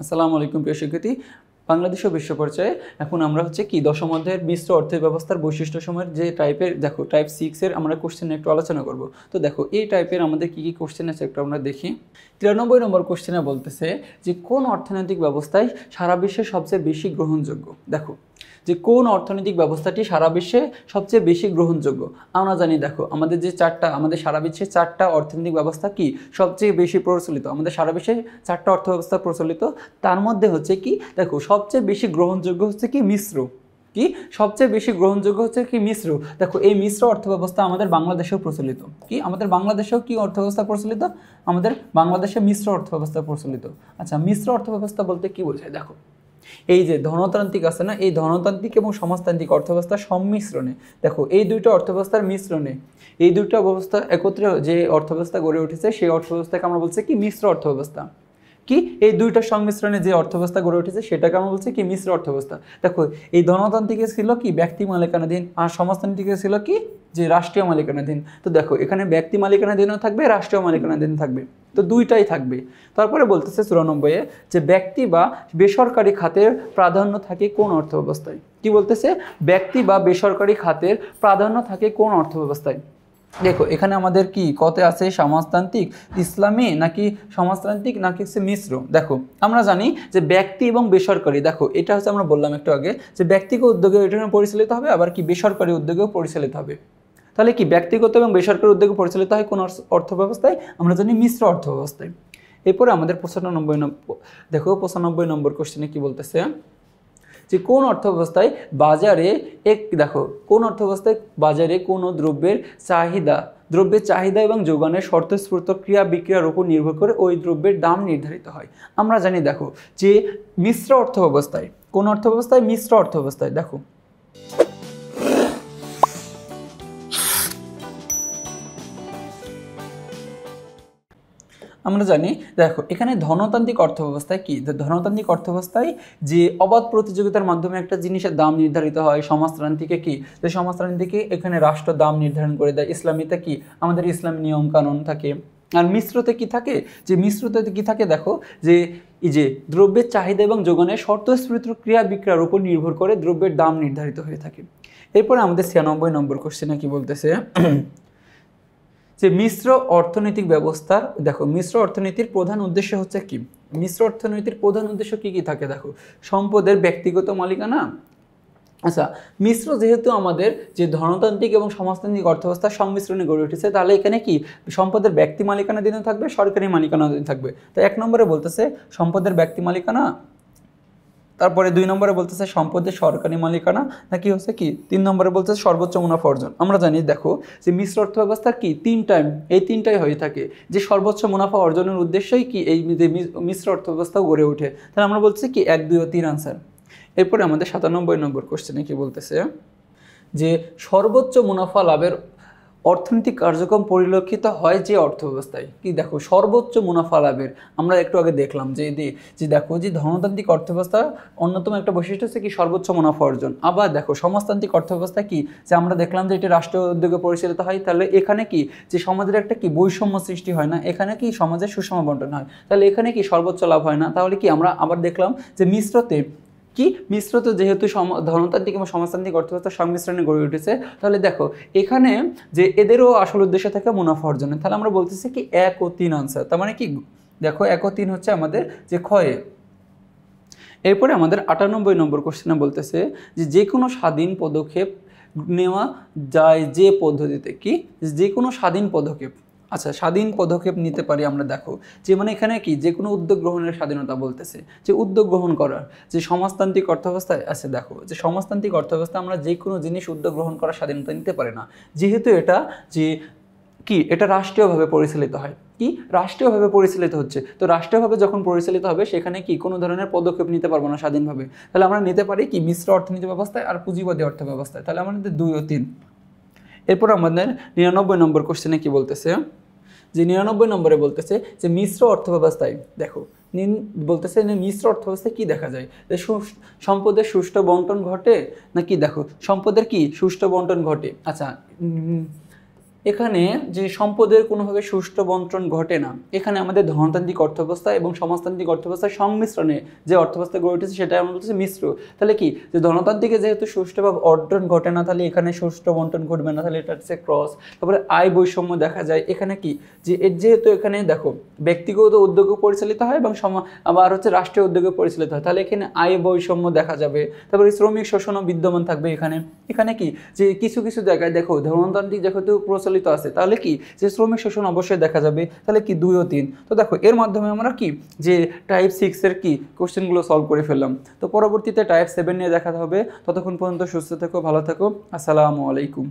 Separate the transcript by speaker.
Speaker 1: আসসালামু আলাইকুম প্রিয় শিক্ষার্থী, বাংলাদেশ ও বিশ্ব পর্যায়ে এখন আমরা হচ্ছে কি দশম অধ্যায়ের মিশ্র অর্থ ব্যবস্থার বৈশিষ্ট্য সময়ের যে টাইপের দেখো টাইপ 6 এর আমরা কোশ্চেন একটু আলোচনা করব। তো দেখো এই টাইপের আমাদের কি কি কোশ্চেন আছে একটু আমরা দেখি। 93 নম্বর কোশ্চেনে বলতেছে যে কোন অর্থনৈতিক ব্যবস্থায় সারা বিশ্বে সবচেয়ে বেশি গ্রহণযোগ্য। দেখো যে কোন অর্থনৈতিক ব্যবস্থাটি সারা বিশ্বে সবচেয়ে বেশি গ্রহণযোগ্য। আমরা জানি দেখো আমাদের যে আমাদের সারা বিশ্বে চারটা অর্থনৈতিক ব্যবস্থা কি সবচেয়ে বেশি প্রচলিত, আমাদের সারা বিশ্বে চারটা অর্থ ব্যবস্থা প্রচলিত। তার মধ্যে হচ্ছে কি দেখো সবচেয়ে বেশি গ্রহণযোগ্য হচ্ছে কি মিশ্র, কি সবচেয়ে বেশি গ্রহণযোগ্য হচ্ছে কি মিশ্র। দেখো এই মিশ্র অর্থব্যবস্থা আমাদের বাংলাদেশেও প্রচলিত, কি আমাদের বাংলাদেশেও কি অর্থব্যবস্থা প্রচলিত, আমাদের বাংলাদেশে মিশ্র অর্থব্যবস্থা প্রচলিত। আচ্ছা মিশ্র অর্থব্যবস্থা বলতে কি বোঝায়? দেখো এই যে ধনতান্ত্রিক আছে না, এই ধনতান্ত্রিক এবং সমাজতান্ত্রিক অর্থব্যবস্থার সম্মিশ্রণে, দেখো এই দুইটা অর্থব্যবস্থার মিশ্রণে এই দুইটা ব্যবস্থা একত্রে যে অর্থব্যবস্থা গড়ে উঠেছে সেই অর্থব্যবস্থাকে আমরা বলছি কি মিশ্র অর্থব্যবস্থা। কি এই দুইটার সংমিশ্রণে যে অর্থব্যবস্থা গড়ে উঠেছে সেটাকে আমরা বলছি কি মিশ্র অর্থব্যবস্থা। দেখো এই ধনতান্ত্রিকে ছিল কি ব্যক্তি মালিকানাধীন, আর সমাজতান্ত্রিকে ছিল কি যে রাষ্ট্রীয় মালিকানাধীন। তো দেখো এখানে ব্যক্তি মালিকানাধীনও থাকবে, রাষ্ট্রীয় মালিকানাধীন থাকবে, তো দুইটাই থাকবে। তারপরে বলতেছে 94-এ যে ব্যক্তি বা বেসরকারি খাতের প্রাধান্য থাকে কোন অর্থব্যবস্থায়। কি বলতেছে? ব্যক্তি বা বেসরকারি খাতের প্রাধান্য থাকে কোন অর্থব্যবস্থায়। দেখো এখানে আমাদের কি কতে আছে সমাজতান্ত্রিক ইসলামী নাকি সমাজতান্ত্রিক নাকি মিশ্র। দেখো আমরা জানি যে ব্যক্তি এবং বেসরকারি, দেখো এটা হচ্ছে আমরা বললাম একটু আগে যে ব্যক্তিগত উদ্যোগেও এটা পরিচালিত হবে, আবার কি বেসরকারি উদ্যোগেও পরিচালিত হবে। তাহলে কি ব্যক্তিগত এবং বেসরকারি উদ্যোগে পরিচালিত হয় কোন অর্থব্যবস্থায়? আমরা জানি মিশ্র অর্থব্যবস্থায়। এরপরে আমাদের 95 নম্বর কোশ্চেনে কি বলতেছে যে কোন অর্থব্যবস্থায় বাজারে দেখো কোন অর্থব্যবস্থায় বাজারে কোনো দ্রব্যের চাহিদা এবং যোগানের স্বতঃস্ফূর্ত ক্রিয়া বিক্রিয়ার উপর নির্ভর করে ওই দ্রব্যের দাম নির্ধারিত হয়। আমরা জানি দেখো যে মিশ্র অর্থব্যবস্থায়, কোন অর্থব্যবস্থায়? মিশ্র অর্থব্যবস্থায়। দেখো আমরা জানি দেখো এখানে ধনতান্ত্রিক অর্থব্যবস্থায় কি, ধনতান্ত্রিক অর্থব্যবস্থায় যে অবাধ প্রতিযোগিতার মাধ্যমে একটা জিনিসের দাম নির্ধারিত হয়। সমাজতান্ত্রিকে কি, যে সমাজতান্ত্রিকে এখানে রাষ্ট্র দাম নির্ধারণ করে দেয়। ইসলামীতে কি আমাদের ইসলামী নিয়ম কানুন থাকে। আর মিশ্রতে কি থাকে, যে মিশ্রতে কি থাকে দেখো যে এই যে দ্রব্যের চাহিদা এবং যোগানের স্বতঃস্ফূর্ত ক্রিয়া বিক্রিয়ার উপর নির্ভর করে দ্রব্যের দাম নির্ধারিত হয়ে থাকে। এরপরে আমাদের 96 নম্বর কোশ্চেনে কি বলতেছে যে মিশ্র অর্থনৈতিক ব্যবস্থার, দেখো মিশ্র অর্থনীতির প্রধান উদ্দেশ্য হচ্ছে কি, মিশ্র অর্থনীতির প্রধান উদ্দেশ্য কি কি থাকে। দেখো সম্পদের ব্যক্তিগত মালিকানা। আচ্ছা মিশ্র যেহেতু আমাদের যে ধনতান্ত্রিক এবং সমাজতান্ত্রিক অর্থব্যবস্থার সংমিশ্রণে গড়ে উঠেছে, তাহলে এখানে কি সম্পদের ব্যক্তি মালিকানাধীন থাকবে, সরকারি মালিকানাধীন থাকবে। তো 1 নম্বরে বলতেছে সম্পদের ব্যক্তি মালিকানা, তারপরে 2 নম্বরে বলতেছে সম্পদের সরকারি মালিকানা, নাকি হচ্ছে কি 3 নম্বরে বলতেছে সর্বোচ্চ মুনাফা অর্জন। আমরা জানি দেখো যে মিশ্র অর্থব্যবস্থার কি এই তিনটাই হয়ে থাকে, যে সর্বোচ্চ মুনাফা অর্জনের উদ্দেশ্যই কি এই মিশ্র অর্থব্যবস্থাও গড়ে ওঠে। তাহলে আমরা বলছি কি 1, 2 ও 3 আনসার। এরপরে আমাদের 97 নম্বর কোশ্চেনে কি বলতেছে যে সর্বোচ্চ মুনাফা লাভের অর্থনৈতিক কার্যক্রম পরিলক্ষিত হয় যে অর্থব্যবস্থায়। কি দেখো সর্বোচ্চ মুনাফা লাভের আমরা একটু আগে দেখলাম যে দেখো যে ধনতান্ত্রিক অর্থব্যবস্থা অন্যতম একটা বৈশিষ্ট্য হচ্ছে কি সর্বোচ্চ মুনাফা অর্জন। আবার দেখো সমাজতান্ত্রিক অর্থব্যবস্থা কি, যে আমরা দেখলাম যে এটি রাষ্ট্রীয় উদ্যোগে পরিচালিত হয়। তাহলে এখানে কি যে সমাজের একটা কি বৈষম্য সৃষ্টি হয় না, এখানে কি সমাজের সুষম বন্টন হয়। তাহলে এখানে কি সর্বোচ্চ লাভ হয় না। তাহলে কি আমরা আবার দেখলাম যে মিশ্রতে যেহেতু ধনতান্ত্রিক এবং সমাজতান্ত্রিক অর্থব্যবস্থার সংমিশ্রণে গড়ে উঠেছে, তাহলে দেখো এখানে যে এদেরও আসল উদ্দেশ্য থাকে মুনাফা অর্জনে। তাহলে আমরা বলতেছি কি 1 ও 3 আনসার। তার মানে কি দেখো 1 ও 3 হচ্ছে আমাদের যে ক্ষয়ে। এরপরে আমাদের 98 নম্বর কোশ্চেনে বলতেছে যে কোনো স্বাধীন পদক্ষেপ নেওয়া যায় যে পদ্ধতিতে, কি যে কোনো স্বাধীন পদক্ষেপ। আচ্ছা স্বাধীন পদক্ষেপ নিতে পারি আমরা। দেখো যে মানে এখানে কি যে কোনো উদ্যোগ গ্রহণের স্বাধীনতা বলতেছে, যে উদ্যোগ গ্রহণ করার যে সমাজতান্ত্রিক অর্থব্যবস্থায় আছে। দেখো যে সমাজতান্ত্রিক অর্থব্যবস্থা আমরা যে কোনো জিনিস উদ্যোগ গ্রহণ করার স্বাধীনতা নিতে পারি না, যেহেতু এটা যে কি এটা রাষ্ট্রীয়ভাবে পরিচালিত হয়। কি রাষ্ট্রীয়ভাবে পরিচালিত হচ্ছে, তো রাষ্ট্রীয়ভাবে যখন পরিচালিত হবে সেখানে কি কোনো ধরনের পদক্ষেপ নিতে পারবো না স্বাধীনভাবে। তাহলে আমরা নিতে পারি কি মিশ্র অর্থনীতি ব্যবস্থায় আর পুঁজিবাদী অর্থ ব্যবস্থায়। তাহলে আমাদের 2 ও 3। এরপর আমাদের 99 নম্বর কোশ্চেনে কি বলতেছে যে 99 নম্বরে বলতেছে যে মিশ্র অর্থব্যবস্থায় দেখো বলতেছে মিশ্র অর্থব্যবস্থায় কি দেখা যায়, যে সম্পদের সুষ্ঠু বন্টন ঘটে নাকি দেখো সম্পদের কি সুষ্ঠু বন্টন ঘটে। আচ্ছা এখানে যে সম্পদের কোনোভাবে সুষ্ঠু বন্টন ঘটে না, এখানে আমাদের ধনতান্ত্রিক অর্থব্যবস্থা এবং সমাজতান্ত্রিক অর্থব্যবস্থার সংমিশ্রণে যে অর্থব্যবস্থা গড়ে উঠেছে সেটা আমরা বলতেছি মিশ্র। তাহলে কি যে ধনতান্ত্রিকে যেহেতু সুষ্ঠুভাবে বন্টন ঘটে না, তাহলে এখানে সুষ্ঠু বন্টন ঘটবে না, তাহলে এটা হচ্ছে ক্রস। তারপরে আয় বৈষম্য দেখা যায় এখানে কি যে এর যেহেতু এখানে দেখো ব্যক্তিগত উদ্যোগে পরিচালিত হয় এবং আবার হচ্ছে রাষ্ট্রীয় উদ্যোগে পরিচালিত হয়, তাহলে এখানে আয় বৈষম্য দেখা যাবে। তারপরে শ্রমিক শোষণও বিদ্যমান থাকবে এখানে। এখানে কি যে কিছু কিছু জায়গায় দেখো ধনতান্ত্রিক যেহেতু প্রচলিত আছে, তাহলে কি যে শ্রমিক শোষণ অবশ্যই দেখা যাবে। তাহলে কি 2 ও 3। তো দেখো এর মাধ্যমে আমরা কি যে টাইপ 6 এর কি কোশ্চেনগুলো সলভ করে ফেললাম। তো পরবর্তীতে টাইপ 7 নিয়ে দেখাতে হবে। ততক্ষণ পর্যন্ত সুস্থ থেকো, ভালো থেকো, আসসালামু আলাইকুম।